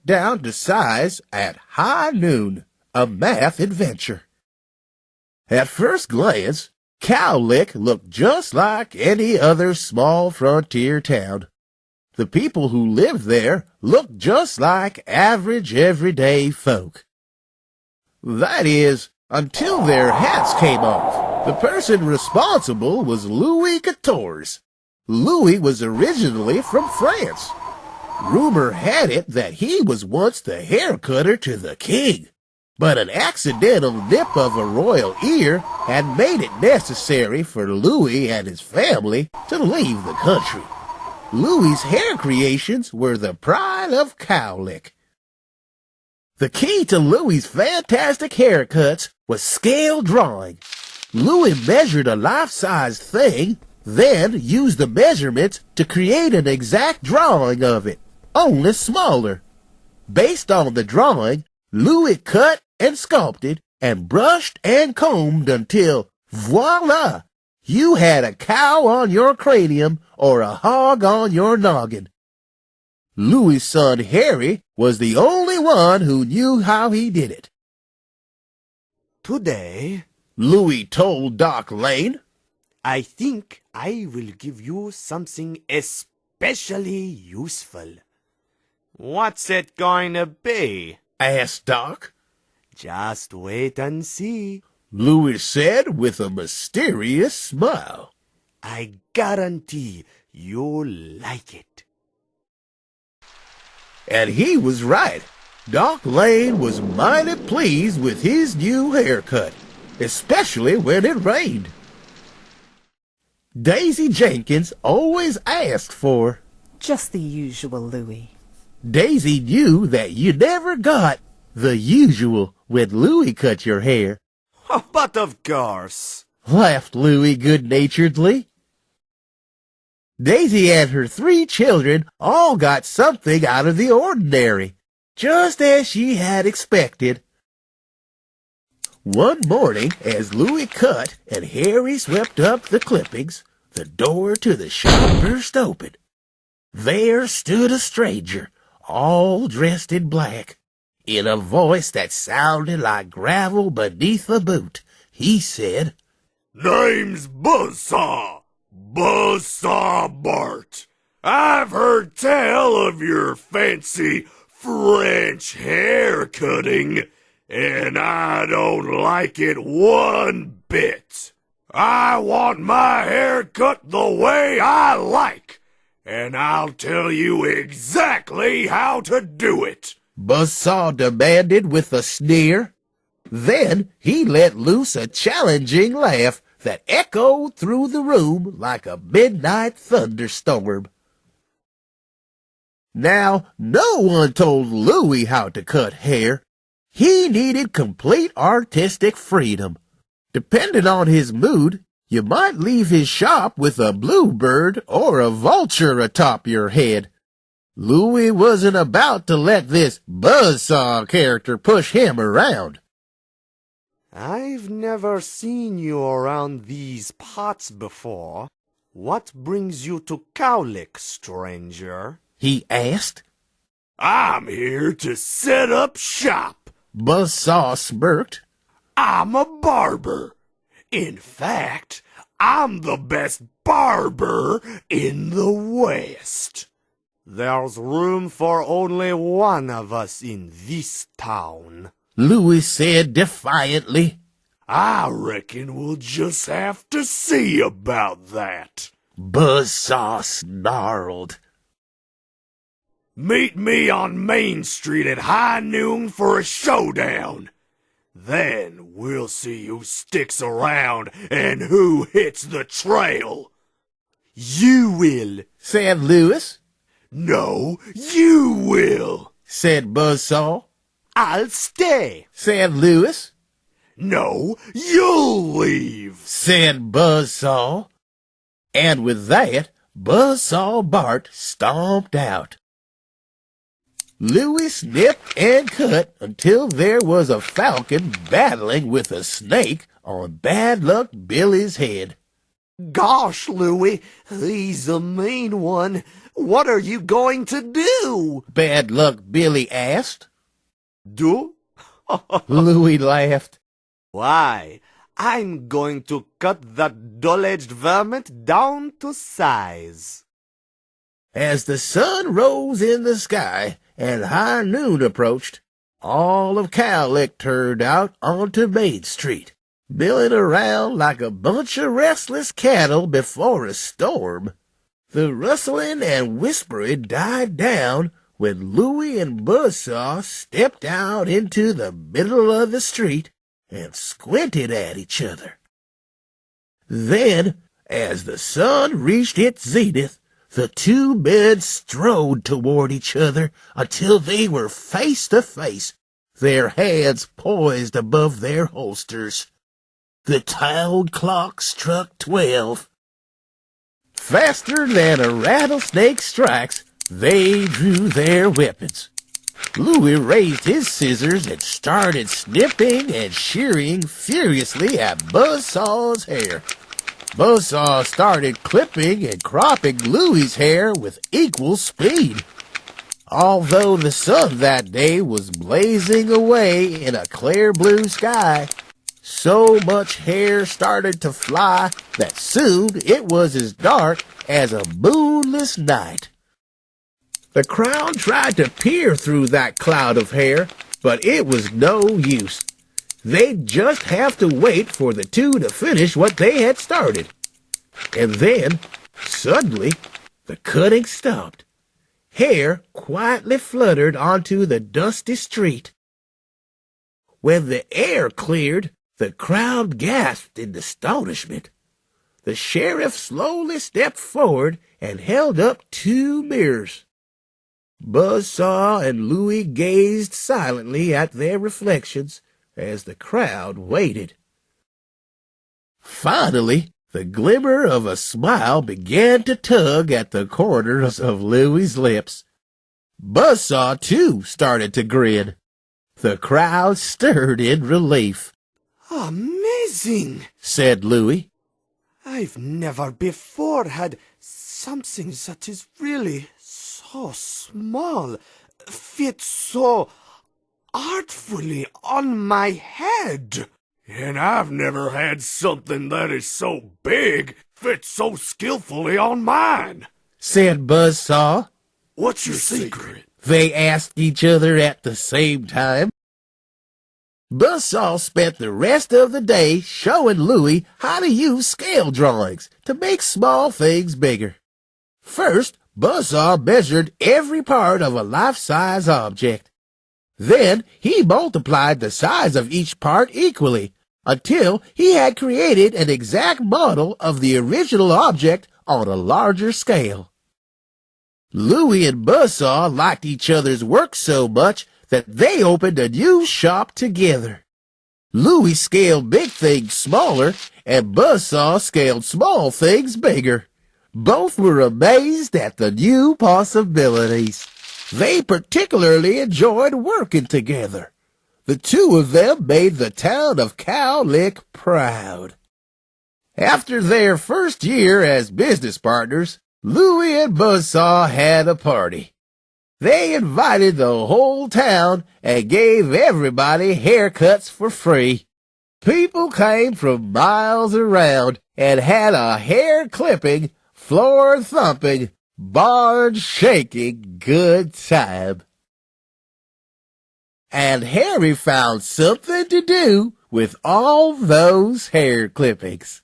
down to size at high noon, a math adventure. At first glance, Cowlick looked just like any other small frontier town. The people who lived there looked just like average everyday folk. That is, until their hats came off. The person responsible was Louis XIV. Louis was originally from France. Rumor had it that he was once the hair cutter to the king, but an accidental nip of a royal ear had made it necessary for Louis and his family to leave the country. Louis's hair creations were the pride of Cowlick. The key to Louis's fantastic haircuts was scale drawing. Louis measured a life-size thing, then used the measurements to create an exact drawing of it, only smaller. Based on the drawing, Louis cut and sculpted and brushed and combed until, voila, you had a cow on your cranium or a hog on your noggin. Louis's son Harry was the only one who knew how he did it. Today, Louis told Doc Lane, I think I will give you something especially useful. What's it going to be? asked Doc. Just wait and see. Louis said with a mysterious smile. I guarantee you'll like it. And he was right. Doc Lane was mighty pleased with his new haircut, especially when it rained. Daisy Jenkins always asked for... Just the usual, Louis. Daisy knew that you never got the usual when Louis cut your hair. But of course, laughed Louis good-naturedly. Daisy and her 3 children all got something out of the ordinary, just as she had expected. One morning, as Louis cut and Harry swept up the clippings, the door to the shop burst open. There stood a stranger, all dressed in black. In a voice that sounded like gravel beneath a boot, he said, Name's Buzzsaw Bart. I've heard tell of your fancy French hair cutting, and I don't like it one bit. I want my hair cut the way I like, and I'll tell you exactly how to do it. Buzzsaw demanded with a sneer. Then he let loose a challenging laugh that echoed through the room like a midnight thunderstorm. Now, no one told Louis how to cut hair. He needed complete artistic freedom. Depending on his mood, you might leave his shop with a bluebird or a vulture atop your head. Louis wasn't about to let this Buzzsaw character push him around. I've never seen you around these parts before. What brings you to Cowlick, stranger? He asked. I'm here to set up shop. Buzzsaw smirked. I'm a barber. In fact, I'm the best barber in the West. There's room for only one of us in this town, Louis said defiantly. I reckon we'll just have to see about that. Buzzsaw snarled. Meet me on Main Street at high noon for a showdown. Then we'll see who sticks around and who hits the trail. You will, said Louis. No, you will, said Buzzsaw. I'll stay, said Louis. No, you'll leave, said Buzzsaw. And with that, Buzzsaw Bart stomped out. Louis snipped and cut until there was a falcon battling with a snake on Bad Luck Billy's head. Gosh, Louis, he's a mean one. What are you going to do? Bad Luck Billy asked. Do? Louie laughed. Why, I'm going to cut that dull-edged varmint down to size. As the sun rose in the sky and high noon approached, all of Cowlick turned out onto Main Street, milling around like a bunch of restless cattle before a storm. The rustling and whispering died down when Louie and Buzzsaw stepped out into the middle of the street and squinted at each other. Then, as the sun reached its zenith, the two men strode toward each other until they were face to face, their hands poised above their holsters. The town clock struck 12. Faster than a rattlesnake strikes, they drew their weapons. Louie raised his scissors and started snipping and shearing furiously at Buzzsaw's hair. Buzzsaw started clipping and cropping Louie's hair with equal speed. Although the sun that day was blazing away in a clear blue sky, so much hair started to fly that soon it was as dark as a moonless night. The crowd tried to peer through that cloud of hair, but it was no use. They'd just have to wait for the two to finish what they had started. And then, suddenly, the cutting stopped. Hair quietly fluttered onto the dusty street. When the air cleared, the crowd gasped in astonishment. The sheriff slowly stepped forward and held up 2 mirrors. Buzzsaw and Louie gazed silently at their reflections as the crowd waited. Finally, the glimmer of a smile began to tug at the corners of Louie's lips. Buzzsaw, too, started to grin. The crowd stirred in relief. Amazing, said Louie. I've never before had something that is really so small fit so artfully on my head. And I've never had something that is so big fit so skillfully on mine, said Buzzsaw. What's your secret? They asked each other at the same time. Buzzsaw spent the rest of the day showing Louie how to use scale drawings to make small things bigger. First, Buzzsaw measured every part of a life-size object. Then he multiplied the size of each part equally until he had created an exact model of the original object on a larger scale. Louie and Buzzsaw liked each other's work so much that they opened a new shop together. Louie scaled big things smaller, and Buzzsaw scaled small things bigger. Both were amazed at the new possibilities. They particularly enjoyed working together. The two of them made the town of Cowlick proud. After their first year as business partners, Louie and Buzzsaw had a party. They invited the whole town and gave everybody haircuts for free. People came from miles around and had a hair-clipping, floor-thumping, barn-shaking good time. And Harry found something to do with all those hair clippings.